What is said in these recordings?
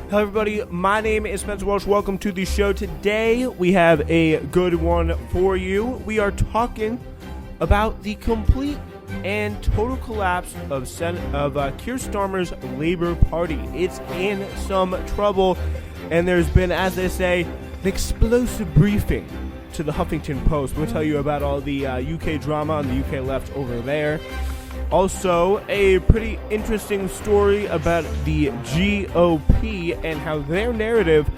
Hello, everybody. My name is Spencer Walsh. Welcome to the show. Today, we have a good one for you. We are talking about the complete and total collapse of Keir Starmer's Labour Party. It's in some trouble, and there's been, as they say, an explosive briefing to the Huffington Post. We'll tell you about all the UK drama on the UK left over there. Also, a pretty interesting story about the GOP and how their narrative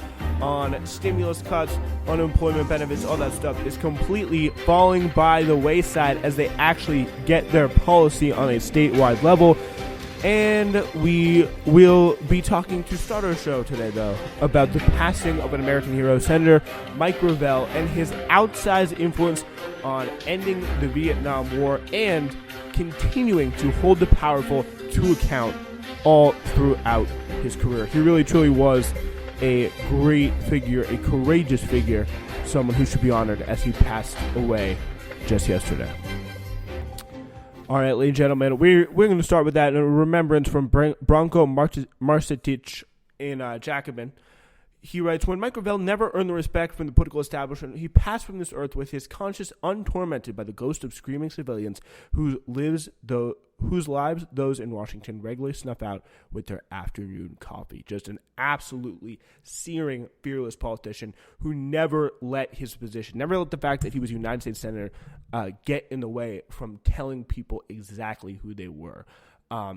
on stimulus cuts, unemployment benefits, all that stuff is completely falling by the wayside as they actually get their policy on a statewide level. And we will be talking to start our show today, though, about the passing of an American hero, Senator Mike Gravel, and his outsized influence on ending the Vietnam War and continuing to hold the powerful to account all throughout his career. He really, truly was a great figure, a courageous figure, someone who should be honored as he passed away just yesterday. All right, ladies and gentlemen, we're going to start with that in a remembrance from Branko Marcetic in Jacobin. He writes, when Mike Gravel never earned the respect from the political establishment, he passed from this earth with his conscience untormented by the ghost of screaming civilians whose lives those in Washington regularly snuff out with their afternoon coffee. Just an absolutely searing, fearless politician who never let his position, never let the fact that he was a United States Senator get in the way from telling people exactly who they were.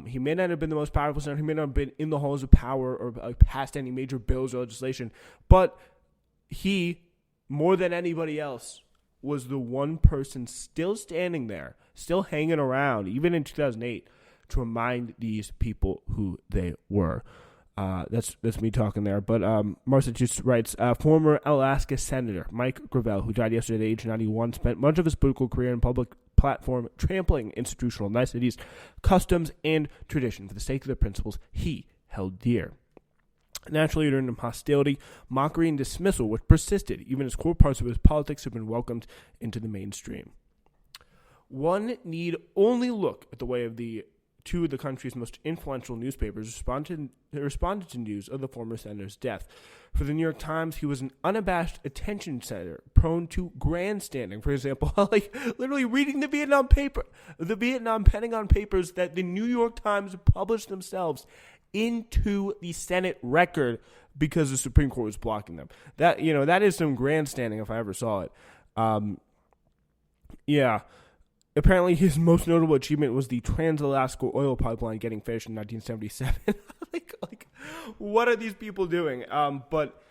He may not have been the most powerful senator. He may not have been in the halls of power or passed any major bills or legislation. But he, more than anybody else, was the one person still standing there, still hanging around, even in 2008, to remind these people who they were. That's me talking there. But Marcellus writes, former Alaska Senator Mike Gravel, who died yesterday at the age of 91, spent much of his political career in public platform trampling institutional niceties, customs, and tradition for the sake of the principles he held dear. Naturally, it earned him hostility, mockery, and dismissal, which persisted even as core parts of his politics have been welcomed into the mainstream. One need only look at the way of the two of the country's most influential newspapers responded to news of the former senator's death. For the New York Times, he was an unabashed attention setter, prone to grandstanding. For example, like literally reading the Vietnam Pentagon Papers that the New York Times published themselves into the Senate record because the Supreme Court was blocking them. That is some grandstanding if I ever saw it. Yeah. Apparently, his most notable achievement was the Trans-Alaska oil pipeline getting finished in 1977. like, what are these people doing? But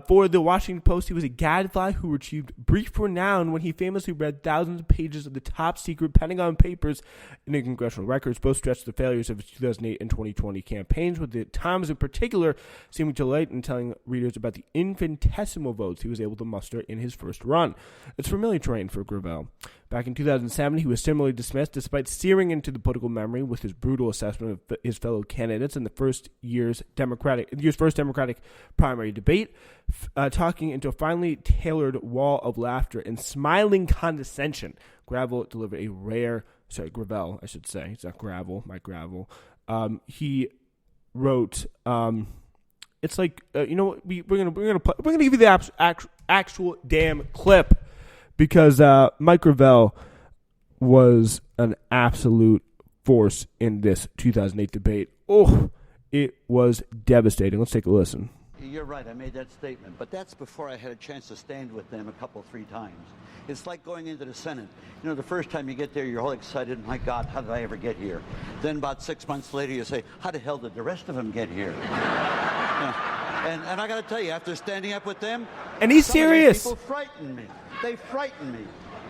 for the Washington Post, he was a gadfly who achieved brief renown when he famously read thousands of pages of the top-secret Pentagon Papers in the congressional records. Both stretched the failures of his 2008 and 2020 campaigns, with the Times in particular seeming to delight in telling readers about the infinitesimal votes he was able to muster in his first run. It's familiar terrain for Gravel. Back in 2007, he was similarly dismissed despite searing into the political memory with his brutal assessment of his fellow candidates in the first year's first Democratic primary debate, talking into a finely tailored wall of laughter and smiling condescension. Gravel delivered a Gravel, I should say. It's not Gravel, Mike Gravel. He wrote, it's like, we're gonna give you the actual damn clip. Because Mike Gravel was an absolute force in this 2008 debate. Oh, it was devastating. Let's take a listen. You're right, I made that statement, but that's before I had a chance to stand with them three times. It's like going into the Senate. The first time you get there, you're all excited. My God, how did I ever get here? Then about 6 months later, you say, how the hell did the rest of them get here? And I got to tell you, after standing up with them, and he's serious. People frighten me. They frighten me.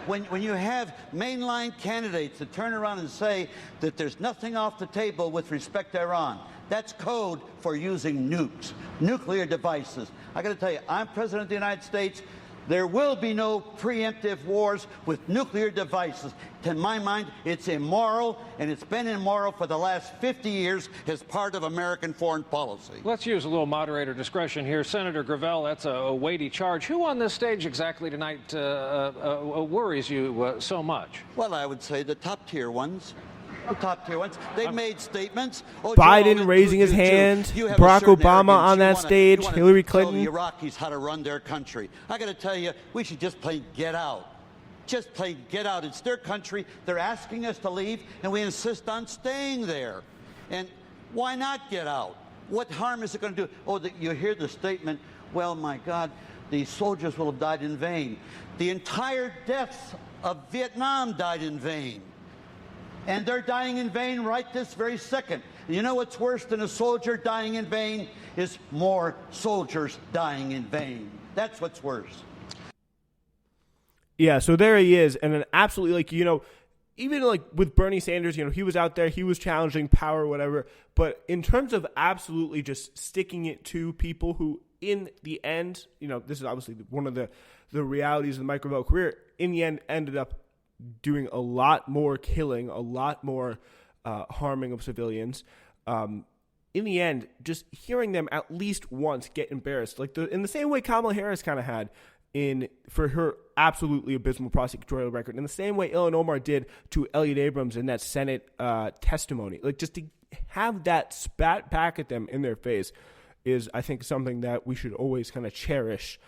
When you have mainline candidates that turn around and say that there's nothing off the table with respect to Iran, that's code for using nukes, nuclear devices. I got to tell you, I'm President of the United States. There will be no preemptive wars with nuclear devices. To my mind, it's immoral, and it's been immoral for the last 50 years as part of American foreign policy. Let's use a little moderator discretion here. Senator Gravel, that's a weighty charge. Who on this stage exactly tonight worries you so much? Well, I would say the top-tier ones. The top tier ones. They made statements. Oh, Biden Joe, raising his hand, you have Barack a certain Obama arrogance. on that stage, you wanna Hillary tell Clinton. the Iraqis how to run their country. I got to tell you, we should just play get out. Just play get out. It's their country. They're asking us to leave, and we insist on staying there. And why not get out? What harm is it going to do? Oh, you hear the statement, well, my God, the soldiers will have died in vain. The entire deaths of Vietnam died in vain. And they're dying in vain right this very second. And you know what's worse than a soldier dying in vain? Is more soldiers dying in vain. That's what's worse. Yeah, so there he is. And then absolutely, like, you know, even like with Bernie Sanders, you know, he was out there, he was challenging power, whatever. But in terms of absolutely just sticking it to people who, in the end, you know, this is obviously one of the realities of the Mike Gravel career, in the end ended up doing a lot more killing, a lot more harming of civilians. In the end, just hearing them at least once get embarrassed, like in the same way Kamala Harris kind of had for her absolutely abysmal prosecutorial record, in the same way Ilhan Omar did to Elliot Abrams in that Senate testimony. Like, just to have that spat back at them in their face is, I think, something that we should always kind of cherish,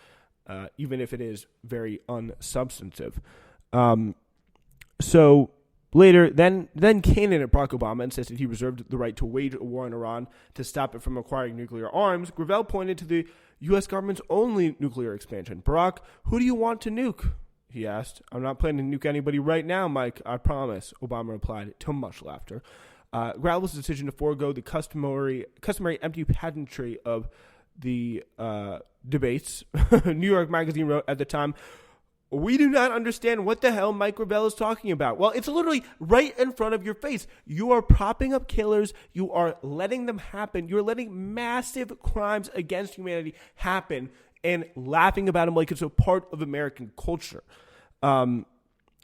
even if it is very unsubstantive. So later, then candidate Barack Obama insisted he reserved the right to wage a war on Iran to stop it from acquiring nuclear arms. Gravel pointed to the U.S. government's only nuclear expansion. Barack, who do you want to nuke? He asked. I'm not planning to nuke anybody right now, Mike, I promise, Obama replied, to much laughter. Gravel's decision to forego the customary empty pageantry of the debates, New York Magazine wrote at the time, we do not understand what the hell Mike Gravel is talking about. Well, it's literally right in front of your face. You are propping up killers. You are letting them happen. You're letting massive crimes against humanity happen and laughing about them like it's a part of American culture. The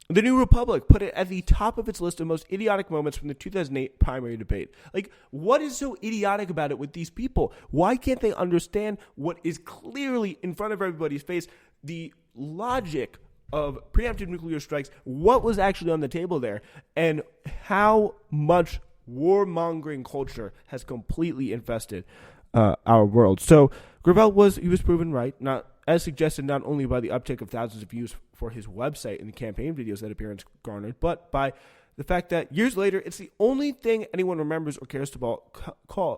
New Republic put it at the top of its list of most idiotic moments from the 2008 primary debate. Like, what is so idiotic about it with these people? Why can't they understand what is clearly in front of everybody's face? The logic of preemptive nuclear strikes, what was actually on the table there, and how much warmongering culture has completely infested our world. So Gravel was proven right, not as suggested not only by the uptick of thousands of views for his website and the campaign videos that appearance garnered, but by the fact that years later, it's the only thing anyone remembers or cares to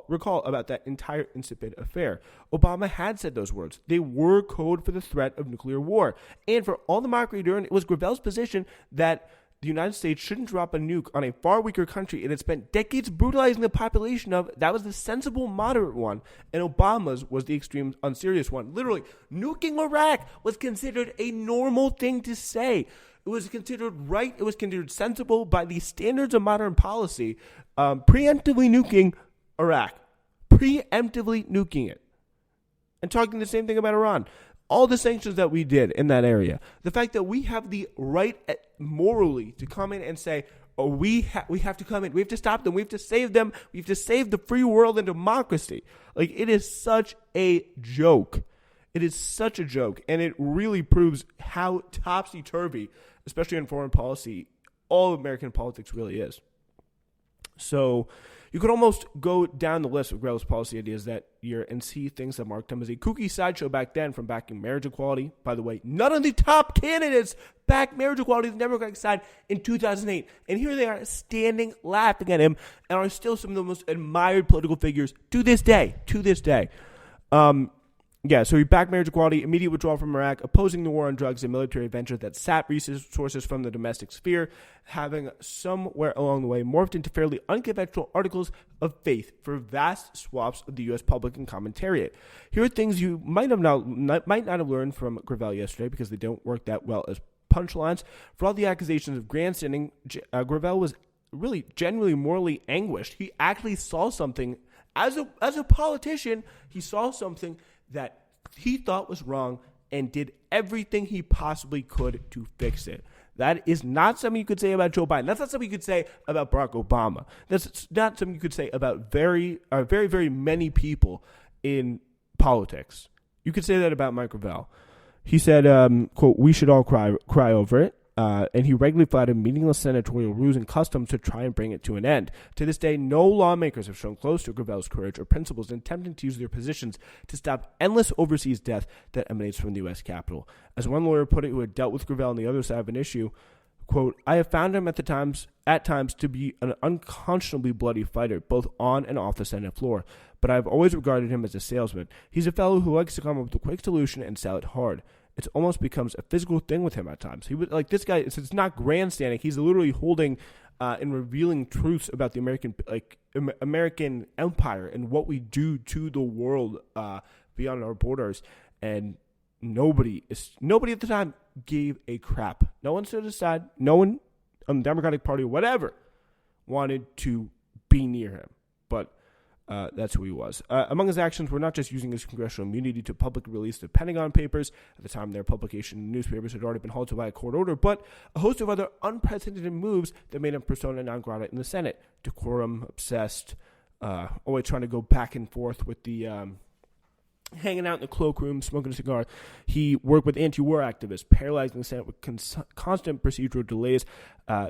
recall about that entire insipid affair. Obama had said those words. They were code for the threat of nuclear war. And for all the mockery during, it was Gravel's position that the United States shouldn't drop a nuke on a far weaker country it had spent decades brutalizing the population of. That was the sensible, moderate one. And Obama's was the extreme, unserious one. Literally, nuking Iraq was considered a normal thing to say. It was considered right. It was considered sensible by the standards of modern policy. Preemptively nuking Iraq. Preemptively nuking it. And talking the same thing about Iran. All the sanctions that we did in that area. The fact that we have the right morally to come in and say, oh, we have to come in. We have to stop them. We have to save them. We have to save the free world and democracy. Like, it is such a joke. It is such a joke. And it really proves how topsy-turvy, especially in foreign policy, all of American politics really is. So you could almost go down the list of Gravel's policy ideas that year and see things that marked him as a kooky sideshow back then, from backing marriage equality. By the way, none of the top candidates backed marriage equality on the Democratic side in 2008. And here they are standing laughing at him and are still some of the most admired political figures to this day. So he backed marriage equality, immediate withdrawal from Iraq, opposing the war on drugs and military adventure that sapped resources from the domestic sphere, having somewhere along the way morphed into fairly unconventional articles of faith for vast swaths of the U.S. public and commentariat. Here are things you might not have learned from Gravel yesterday, because they don't work that well as punchlines. For all the accusations of grandstanding, Gravel was really genuinely morally anguished. He actually saw something, as a politician, he saw something that he thought was wrong and did everything he possibly could to fix it. That is not something you could say about Joe Biden. That's not something you could say about Barack Obama. That's not something you could say about very, very many people in politics. You could say that about Mike Gravel. He said, quote, "We should all cry over it." and he regularly flouted meaningless senatorial rules and customs to try and bring it to an end. To this day, no lawmakers have shown close to Gravel's courage or principles in attempting to use their positions to stop endless overseas death that emanates from the U.S. Capitol. As one lawyer put it who had dealt with Gravel on the other side of an issue, quote, I have found him at times to be an unconscionably bloody fighter, both on and off the Senate floor, but I have always regarded him as a salesman. He's a fellow who likes to come up with a quick solution and sell it hard. It almost becomes a physical thing with him at times. He would like this guy. It's not grandstanding. He's literally holding and revealing truths about the American empire and what we do to the world beyond our borders. And nobody at the time gave a crap. No one stood aside. No one on the Democratic Party or whatever wanted to be near him. But that's who he was. Among his actions were not just using his congressional immunity to publicly release the Pentagon Papers. At the time, their publication in newspapers had already been halted by a court order, but a host of other unprecedented moves that made him persona non grata in the Senate. Decorum, obsessed, always trying to go back and forth with the hanging out in the cloakroom, smoking a cigar. He worked with anti-war activists, paralyzing the Senate with constant procedural delays,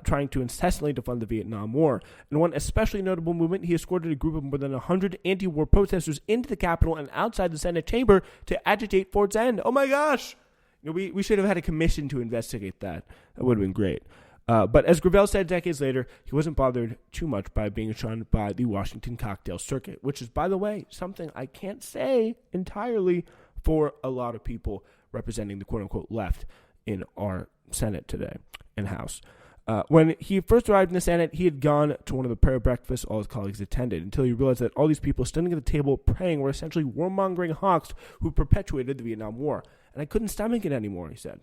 trying to incessantly defund the Vietnam War. In one especially notable movement, he escorted a group of more than 100 anti-war protesters into the Capitol and outside the Senate chamber to agitate for its end. Oh my gosh! We should have had a commission to investigate that. That would have been great. But as Gravel said decades later, he wasn't bothered too much by being shunned by the Washington cocktail circuit, which is, by the way, something I can't say entirely for a lot of people representing the quote-unquote left in our Senate today and House. When he first arrived in the Senate, he had gone to one of the prayer breakfasts all his colleagues attended until he realized that all these people standing at the table praying were essentially warmongering hawks who perpetuated the Vietnam War. And I couldn't stomach it anymore, he said.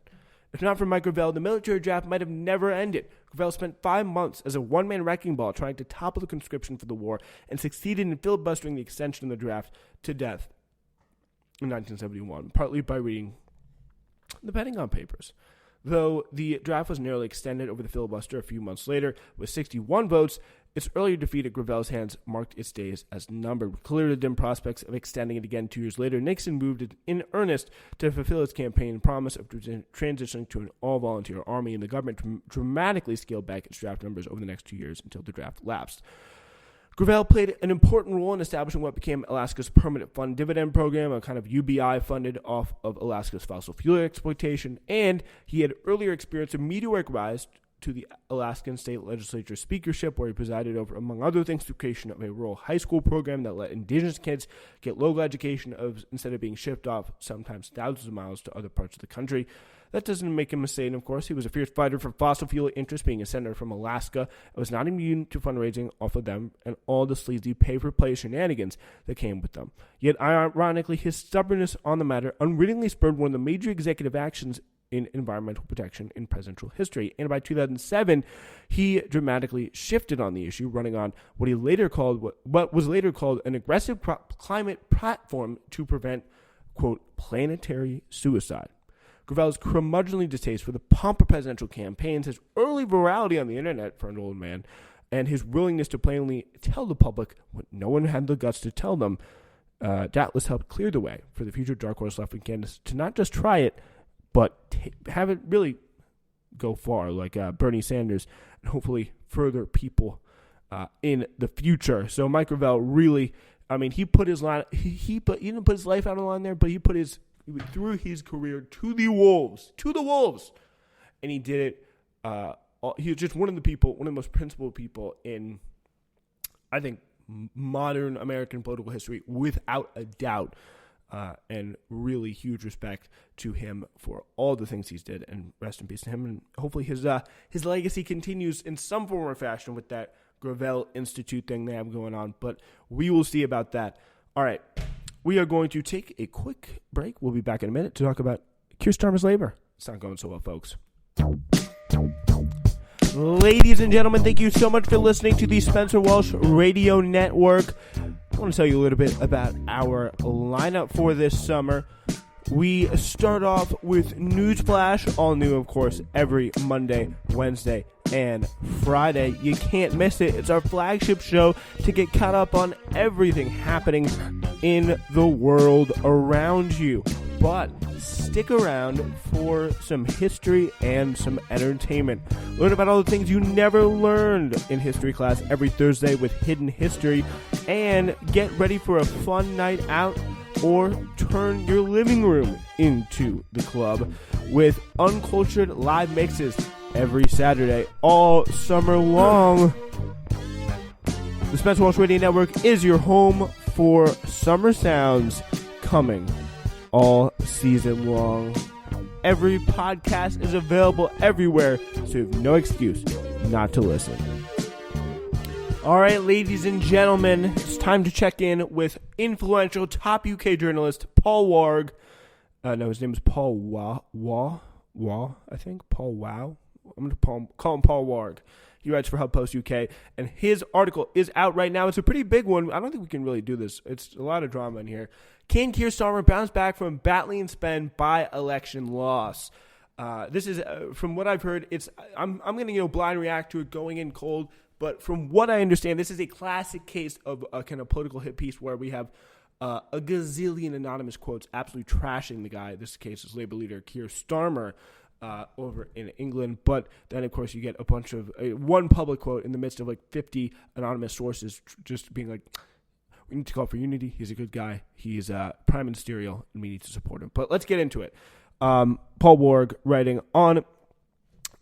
If not for Mike Gravel, the military draft might have never ended. Gravel spent 5 months as a one-man wrecking ball trying to topple the conscription for the war and succeeded in filibustering the extension of the draft to death in 1971, partly by reading the Pentagon Papers. Though the draft was narrowly extended over the filibuster a few months later with 61 votes, its earlier defeat at Gravel's hands marked its days as numbered. With clear to dim prospects of extending it again 2 years later, Nixon moved in earnest to fulfill its campaign promise of transitioning to an all-volunteer army, and the government dramatically scaled back its draft numbers over the next 2 years until the draft lapsed. Gravel played an important role in establishing what became Alaska's permanent fund dividend program, a kind of UBI funded off of Alaska's fossil fuel exploitation, and he had earlier experienced a meteoric rise to the Alaskan state legislature speakership, where he presided over, among other things, the creation of a rural high school program that let indigenous kids get local education instead of being shipped off sometimes thousands of miles to other parts of the country. That doesn't make him a saint, of course. He was a fierce fighter for fossil fuel interests, being a senator from Alaska, and was not immune to fundraising off of them and all the sleazy pay-for-play shenanigans that came with them. Yet, ironically, his stubbornness on the matter unwittingly spurred one of the major executive actions in environmental protection in presidential history. And by 2007, he dramatically shifted on the issue, running on what was later called an aggressive climate platform to prevent, quote, planetary suicide. Gravel's curmudgeonly distaste for the pomp of presidential campaigns, his early virality on the internet for an old man, and his willingness to plainly tell the public what no one had the guts to tell them, doubtless helped clear the way for the future dark horse left-wing candidates to not just try it, but have it really go far, like Bernie Sanders, and hopefully further people in the future. So Mike Gravel really, I mean, he put his line, he didn't put his life out on the line there, but he threw his career to the wolves, and he did it. He was just one of the most principled people in, I think, modern American political history, without a doubt. And really huge respect to him for all the things he's did, and rest in peace to him. And hopefully his legacy continues in some form or fashion with that Gravel Institute thing they have going on. But we will see about that. All right, we are going to take a quick break. We'll be back in a minute to talk about Keir Starmer's labor. It's not going so well, folks. Ladies and gentlemen, thank you so much for listening to the Spencer Walsh Radio Network. I want to tell you a little bit about our lineup for this summer. We start off with Newsflash, all new, of course, every Monday, Wednesday, and Friday. You can't miss it. It's our flagship show to get caught up on everything happening in the world around you. but stick around for some history and some entertainment. Learn about all the things you never learned in history class every Thursday with Hidden History, and get ready for a fun night out or turn your living room into the club with uncultured live mixes every Saturday all summer long. The Spencer Walsh Radio Network is your home for summer sounds coming all season long. Every podcast is available everywhere, so you have no excuse not to listen. All right, ladies and gentlemen, it's time to check in with influential top UK journalist Paul Warg. No, his name is Paul Waugh, I think. Paul Wow. I'm going to call him Paul Warg. He writes for HuffPost UK, and his article is out right now. It's a pretty big one. I don't think we can really do this. It's a lot of drama in here. Can Keir Starmer bounce back from battling spend by-election loss? This is, from what I've heard, I'm going to blind react to it going in cold. But from what I understand, this is a classic case of a kind of political hit piece where we have a gazillion anonymous quotes absolutely trashing the guy. This case is Labour leader Keir Starmer over in England. But then, of course, you get a bunch of one public quote in the midst of like 50 anonymous sources just being like, we need to call for unity. He's a good guy. He's prime ministerial, and we need to support him. But let's get into it. Paul Warg writing on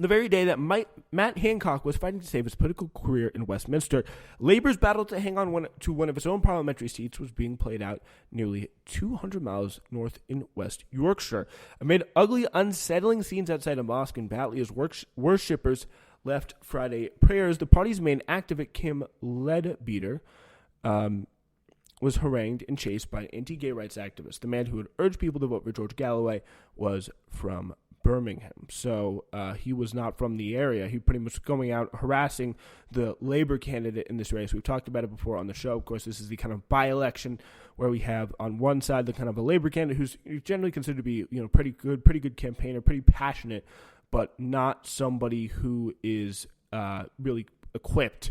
the very day that Matt Hancock was fighting to save his political career in Westminster, Labour's battle to hang on to one of its own parliamentary seats was being played out nearly 200 miles north in West Yorkshire. Amid ugly, unsettling scenes outside a mosque in Batley as worshippers left Friday prayers, the party's main activist, Kim Leadbeater, was harangued and chased by an anti-gay rights activist. The man who had urged people to vote for George Galloway was from Birmingham, so he was not from the area. He pretty much going out harassing the Labour candidate in this race. We've talked about it before on the show. Of course, this is the kind of by-election where we have on one side the kind of a Labour candidate who's generally considered to be pretty good campaigner, pretty passionate, but not somebody who is really equipped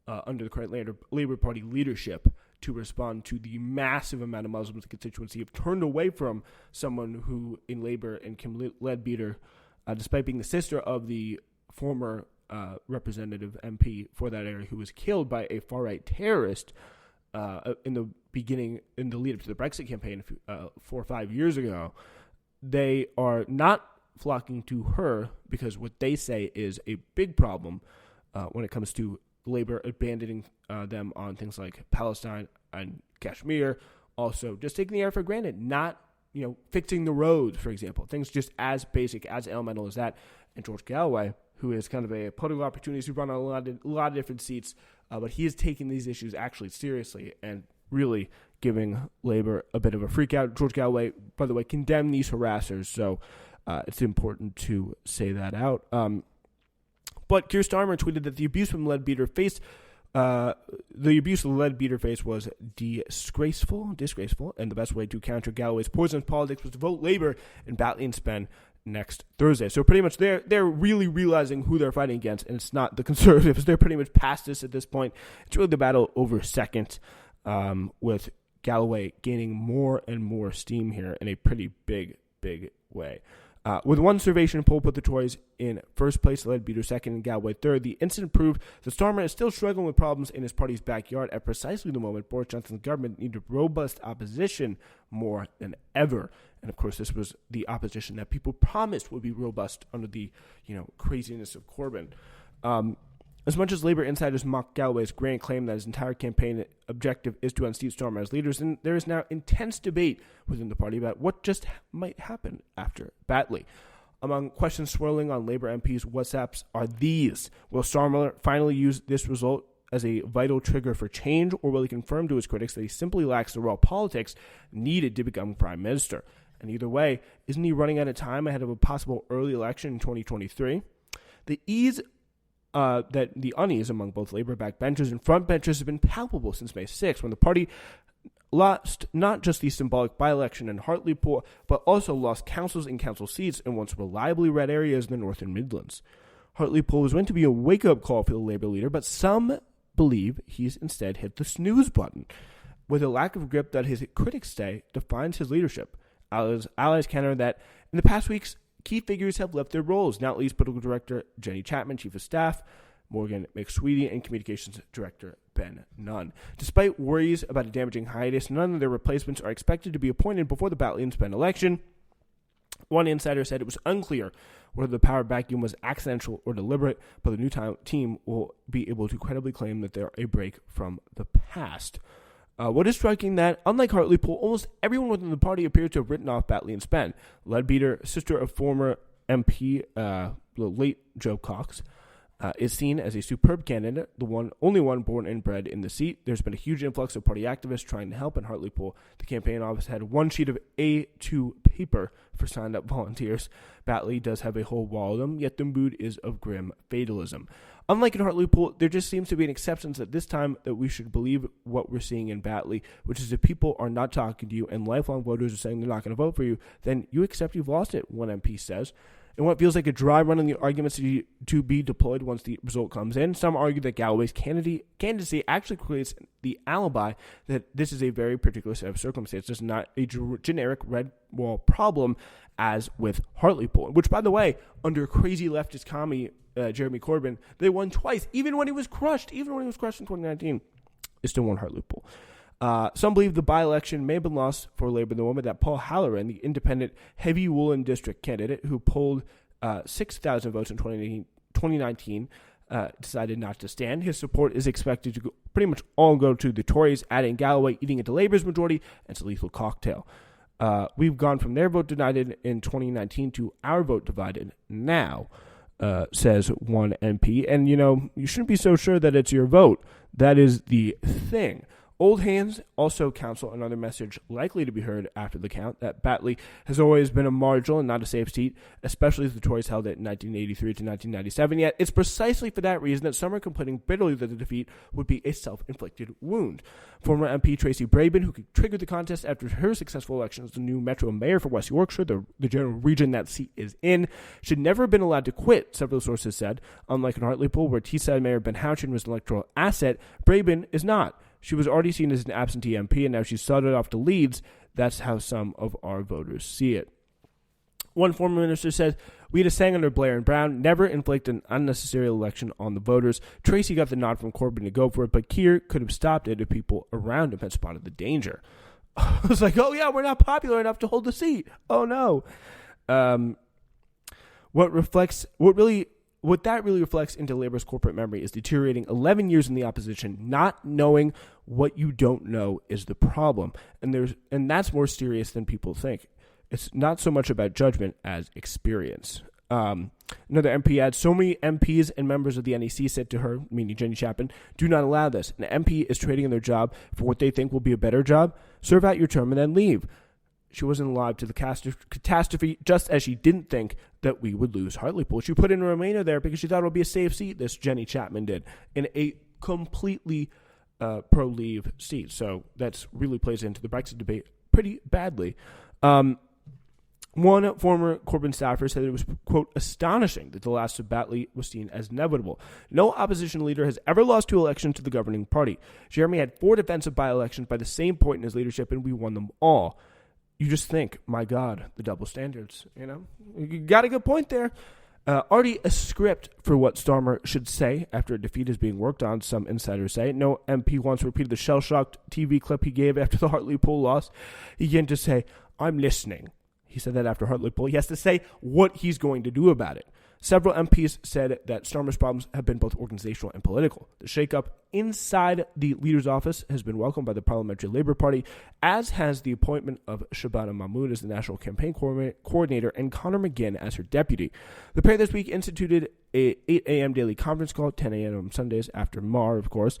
under the current Labour Party leadership to respond to the massive amount of Muslims in the constituency have turned away from someone who, in Labour and Kim Leadbeater, despite being the sister of the former representative MP for that area who was killed by a far-right terrorist in the lead-up to the Brexit campaign 4 or 5 years ago, they are not flocking to her because what they say is a big problem when it comes to Labour abandoning them on things like Palestine and Kashmir. Also, just taking the air for granted, not fixing the roads, for example, things just as basic, as elemental as that. And George Galloway, who is kind of a political opportunist who run on a lot of different seats, but he is taking these issues actually seriously and really giving Labour a bit of a freak out. George Galloway, by the way, condemned these harassers, so it's important to say that out. But Keir Starmer tweeted that the abuse from Leadbeater face was disgraceful, and the best way to counter Galloway's poisonous politics was to vote Labour in Batley and Spen next Thursday. So pretty much they're really realizing who they're fighting against, and it's not the Conservatives. They're pretty much past this at this point. It's really the battle over second, with Galloway gaining more and more steam here in a pretty big way. With one surveyation poll put the Tories in first place, Leadbeater second, and Galloway third, the incident proved that Starmer is still struggling with problems in his party's backyard at precisely the moment Boris Johnson's government needed robust opposition more than ever. And of course, this was the opposition that people promised would be robust under the craziness of Corbyn. As much as Labour insiders mock Galloway's grand claim that his entire campaign objective is to unseat Starmer as leaders, and there is now intense debate within the party about what just might happen after Batley. Among questions swirling on Labour MPs' WhatsApps are these. Will Starmer finally use this result as a vital trigger for change, or will he confirm to his critics that he simply lacks the raw politics needed to become Prime Minister? And either way, isn't he running out of time ahead of a possible early election in 2023? The that the unease among both Labour backbenchers and frontbenchers has been palpable since May 6th, when the party lost not just the symbolic by-election in Hartlepool, but also lost councils and council seats in once reliably red areas in the North and Midlands. Hartlepool was meant to be a wake-up call for the Labour leader, but some believe he's instead hit the snooze button, with a lack of grip that his critics say defines his leadership. allies counter that in the past weeks, key figures have left their roles, not least political director Jenny Chapman, chief of staff Morgan McSweety, and communications director Ben Nunn. Despite worries about a damaging hiatus, none of their replacements are expected to be appointed before the Batley and Spen election. One insider said it was unclear whether the power vacuum was accidental or deliberate, but the new team will be able to credibly claim that they're a break from the past. What is striking that, unlike Hartlepool, almost everyone within the party appears to have written off Batley and Spen. Leadbeater, sister of former MP, the late Joe Cox, is seen as a superb candidate, the only one born and bred in the seat. There's been a huge influx of party activists trying to help in Hartlepool. The campaign office had one sheet of A2 paper for signed-up volunteers. Batley does have a whole wall of them, yet the mood is of grim fatalism. Unlike in Hartlepool, there just seems to be an acceptance at this time that we should believe what we're seeing in Batley, which is if people are not talking to you and lifelong voters are saying they're not going to vote for you, then you accept you've lost it, one MP says. In what feels like a dry run on the arguments to be deployed once the result comes in, some argue that Galloway's candidacy actually creates the alibi that this is a very particular set of circumstances, not a generic red wall problem as with Hartlepool, which, by the way, under crazy leftist commie Jeremy Corbyn, they won twice, even when he was crushed in 2019. They still won Hartlepool. Some believe the by-election may have been lost for Labour the moment that Paul Halloran, the independent heavy woolen district candidate who polled 6,000 votes in 2019, decided not to stand. His support is expected to pretty much all go to the Tories, adding Galloway eating into Labour's majority. It's a lethal cocktail. We've gone from their vote divided in 2019 to our vote divided now, says one MP. And, you shouldn't be so sure that it's your vote. That is the thing. Old hands also counsel another message likely to be heard after the count, that Batley has always been a marginal and not a safe seat, especially as the Tories held it in 1983 to 1997. Yet it's precisely for that reason that some are complaining bitterly that the defeat would be a self-inflicted wound. Former MP Tracy Brabin, who triggered the contest after her successful election as the new Metro Mayor for West Yorkshire, the general region that seat is in, should never have been allowed to quit, several sources said. Unlike in Hartlepool, where Teesside Mayor Ben Houchin was an electoral asset, Brabin is not. She was already seen as an absentee MP, and now she's sodded off to Leeds. That's how some of our voters see it. One former minister said, "We had a saying under Blair and Brown, never inflict an unnecessary election on the voters. Tracy got the nod from Corbyn to go for it, but Keir could have stopped it if people around him had spotted the danger." I was like, oh yeah, we're not popular enough to hold the seat. Oh no. What that really reflects into Labour's corporate memory is deteriorating 11 years in the opposition. Not knowing what you don't know is the problem. And that's more serious than people think. It's not so much about judgment as experience. Another MP adds, so many MPs and members of the NEC said to her, meaning Jenny Chapman, do not allow this. An MP is trading in their job for what they think will be a better job. Serve out your term and then leave. She wasn't alive to the catastrophe, just as she didn't think that we would lose Hartlepool. She put in Romania there because she thought it would be a safe seat, this Jenny Chapman did, in a completely pro-leave seat. So that really plays into the Brexit debate pretty badly. One former Corbyn staffer said it was, quote, astonishing that the last of Batley was seen as inevitable. No opposition leader has ever lost 2 elections to the governing party. Jeremy had 4 defensive by-elections by the same point in his leadership, and we won them all. You just think, my God, the double standards, You got a good point there. Already a script for what Starmer should say after a defeat is being worked on, some insiders say. No MP once repeated the shell-shocked TV clip he gave after the Hartlepool loss. He began to say, I'm listening. He said that after Hartlepool. He has to say what he's going to do about it. Several MPs said that Starmer's problems have been both organizational and political. The shakeup inside the leader's office has been welcomed by the Parliamentary Labour Party, as has the appointment of Shabana Mahmood as the National Campaign Coordinator and Conor McGinn as her deputy. The pair this week instituted a 8 a.m. daily conference call, 10 a.m. on Sundays after Mar, of course,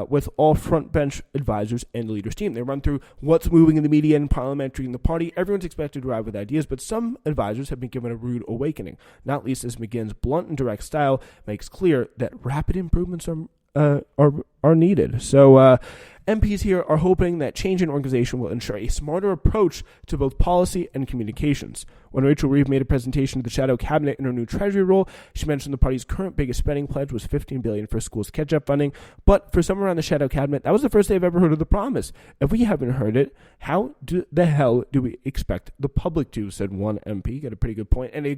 with all front bench advisors and the leader's team. They run through what's moving in the media and parliamentary in the party. Everyone's expected to arrive with ideas, but some advisors have been given a rude awakening, not least as McGinn's blunt and direct style makes clear that rapid improvements are needed. So MPs here are hoping that change in organization will ensure a smarter approach to both policy and communications. When Rachel Reeves made a presentation to the shadow cabinet in her new treasury role, she mentioned the party's current biggest spending pledge was $15 billion for schools catch-up funding. But for someone around the shadow cabinet, that was the first they've ever heard of the promise. If we haven't heard it, how the hell do we expect the public to? Said one MP. Got a pretty good point, and a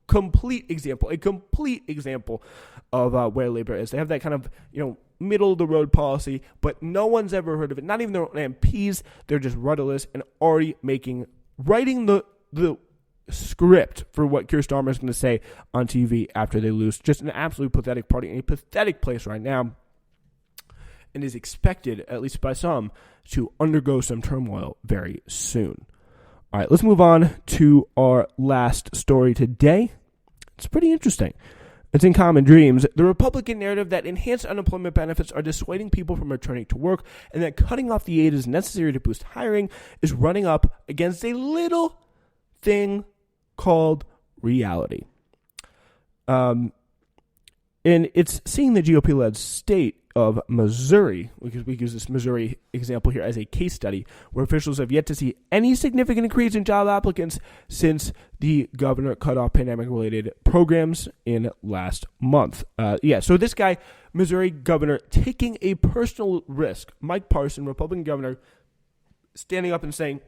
complete example of where labor is. They have that kind of middle of the road policy, but no one's ever heard of it. Not even their own MPs. They're just rudderless and already writing the script for what Keir Starmer is going to say on TV after they lose. Just an absolute pathetic party in a pathetic place right now, and is expected, at least by some, to undergo some turmoil very soon. All right, let's move on to our last story today. It's pretty interesting. It's in Common Dreams. The Republican narrative that enhanced unemployment benefits are dissuading people from returning to work and that cutting off the aid is necessary to boost hiring is running up against a little thing called reality. And it's seeing the GOP-led state of Missouri, because we use this Missouri example here as a case study, where officials have yet to see any significant increase in job applicants since the governor cut off pandemic-related programs in last month. So this guy, Missouri governor, taking a personal risk, Mike Parson, Republican governor, standing up and saying,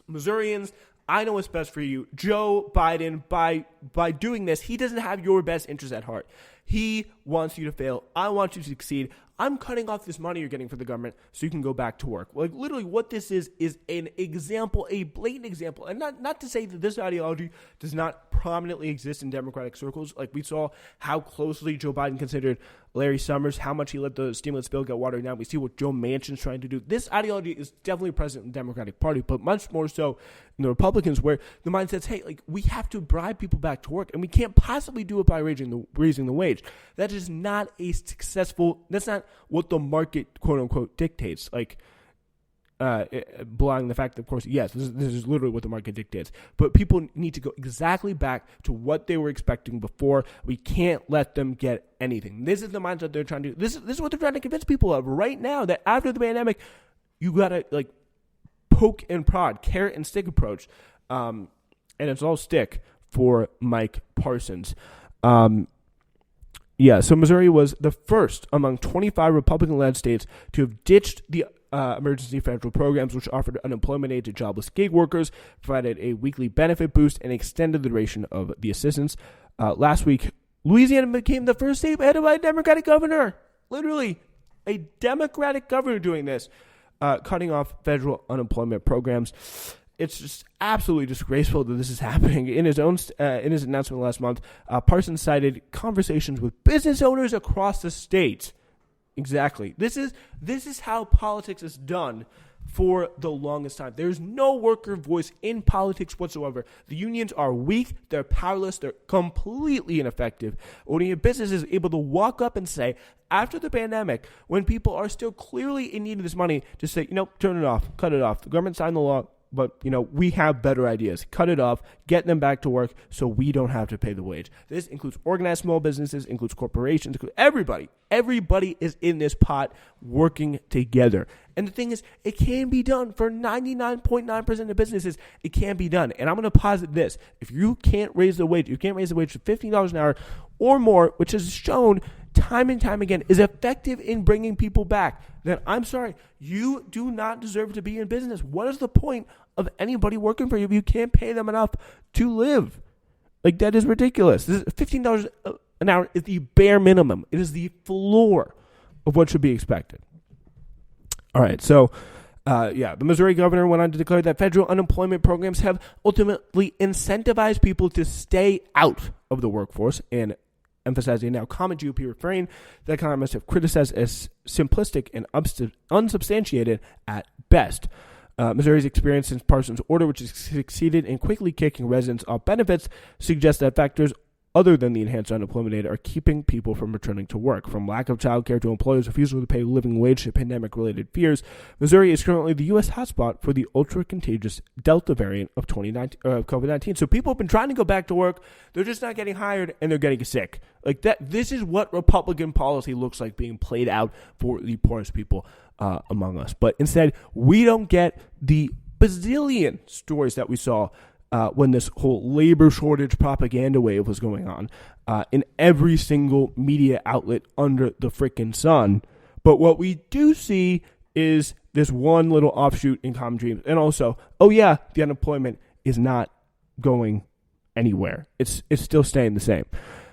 Missourians, I know what's best for you. Joe Biden, by doing this, he doesn't have your best interest at heart. He wants you to fail. I want you to succeed. I'm cutting off this money you're getting from the government so you can go back to work. Like, literally what this is an example, a blatant example. And not to say that this ideology does not prominently exist in Democratic circles. Like, we saw how closely Joe Biden considered Larry Summers, how much he let the stimulus bill get watered down. We see what Joe Manchin's trying to do. This ideology is definitely present in the Democratic Party, but much more so in the Republicans, where the mindset's, hey, like, we have to bribe people back to work, and we can't possibly do it by raising the wage. That is not that's not what the market, quote unquote, dictates. Like, belying the fact that, of course, yes, this is literally what the market dictates. But people need to go exactly back to what they were expecting before. We can't let them get anything. This is the mindset they're trying to do. This is what they're trying to convince people of right now, that after the pandemic, you got to, like, poke and prod, carrot and stick approach. And it's all stick for Mike Parsons. So Missouri was the first among 25 Republican-led states to have ditched the emergency federal programs, which offered unemployment aid to jobless gig workers, provided a weekly benefit boost, and extended the duration of the assistance. Last week, Louisiana became the first state headed by a Democratic governor. Literally, a Democratic governor doing this, cutting off federal unemployment programs. It's just absolutely disgraceful that this is happening. In his announcement last month, Parsons cited conversations with business owners across the state. Exactly. This is how politics is done for the longest time. There's no worker voice in politics whatsoever. The unions are weak, they're powerless, they're completely ineffective. When a business is able to walk up and say, after the pandemic, when people are still clearly in need of this money, just say, turn it off, cut it off. The government signed the law, but, we have better ideas. Cut it off, get them back to work so we don't have to pay the wage. This includes organized small businesses, includes corporations, includes everybody. Everybody is in this pot working together. And the thing is, it can be done for 99.9% of businesses. It can be done. And I'm going to posit this. If you can't raise the wage, to $15 an hour or more, which is shown time and time again is effective in bringing people back, then I'm sorry, you do not deserve to be in business. What is the point of anybody working for you if you can't pay them enough to live? Like, that is ridiculous. This is $15 an hour is the bare minimum. It is the floor of what should be expected. All right, so the Missouri governor went on to declare that federal unemployment programs have ultimately incentivized people to stay out of the workforce and emphasizing a now common GOP refrain that economists have criticized as simplistic and unsubstantiated at best. Missouri's experience since Parsons' order, which has succeeded in quickly kicking residents off benefits, suggests that factors other than the enhanced unemployment data are keeping people from returning to work. From lack of childcare to employers' refusal to pay living wage to pandemic-related fears, Missouri is currently the U.S. hotspot for the ultra-contagious Delta variant of COVID-19. So people have been trying to go back to work. They're just not getting hired, and they're getting sick. Like that. This is what Republican policy looks like being played out for the poorest people among us. But instead, we don't get the bazillion stories that we saw when this whole labor shortage propaganda wave was going on in every single media outlet under the frickin' sun. But what we do see is this one little offshoot in Common Dreams. And also, oh yeah, the unemployment is not going anywhere. It's still staying the same.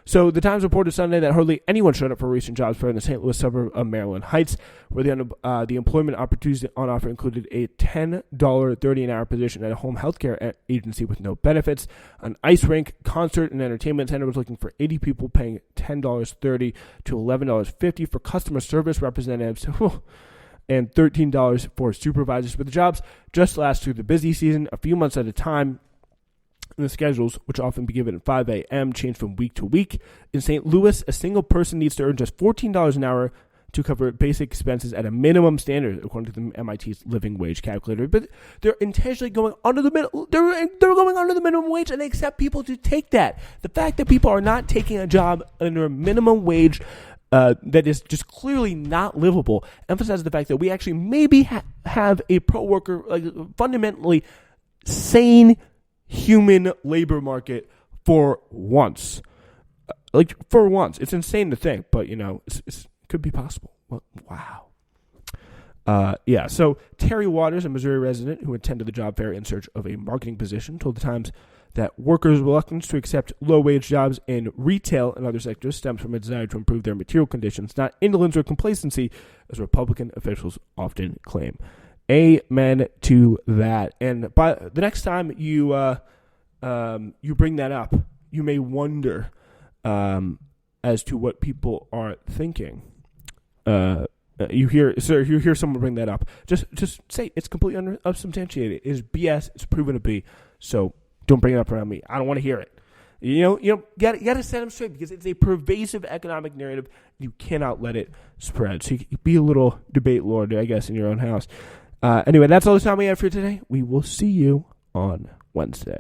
So the Times reported Sunday that hardly anyone showed up for a recent jobs fair in the St. Louis suburb of Maryland Heights, where the employment opportunities on offer included a $10.30 an hour position at a home health care agency with no benefits. An ice rink, concert, and entertainment center was looking for 80 people, paying $10.30 to $11.50 for customer service representatives and $13 for supervisors. But the jobs just last through the busy season, a few months at a time. And the schedules, which often be given at 5 a.m., change from week to week. In St. Louis, a single person needs to earn just $14 an hour to cover basic expenses at a minimum standard, according to the MIT's living wage calculator. But they're intentionally going under the minimum. They're going under the minimum wage, and they accept people to take that. The fact that people are not taking a job under a minimum wage that is just clearly not livable emphasizes the fact that we actually maybe have a pro-worker, like fundamentally sane human labor market for once. For once. It's insane to think, but, it could be possible. Well, wow. So Terry Waters, a Missouri resident who attended the job fair in search of a marketing position, told the Times that workers' reluctance to accept low-wage jobs in retail and other sectors stems from a desire to improve their material conditions, not indolence or complacency, as Republican officials often claim. Amen to that. And by the next time you bring that up, you may wonder as to what people are thinking. You hear someone bring that up. Just say it's completely unsubstantiated. It is BS. It's proven to be. So don't bring it up around me. I don't want to hear it. You got to set them straight because it's a pervasive economic narrative. You cannot let it spread. So you be a little debate lord, I guess, in your own house. Anyway, that's all the time we have for today. We will see you on Wednesday.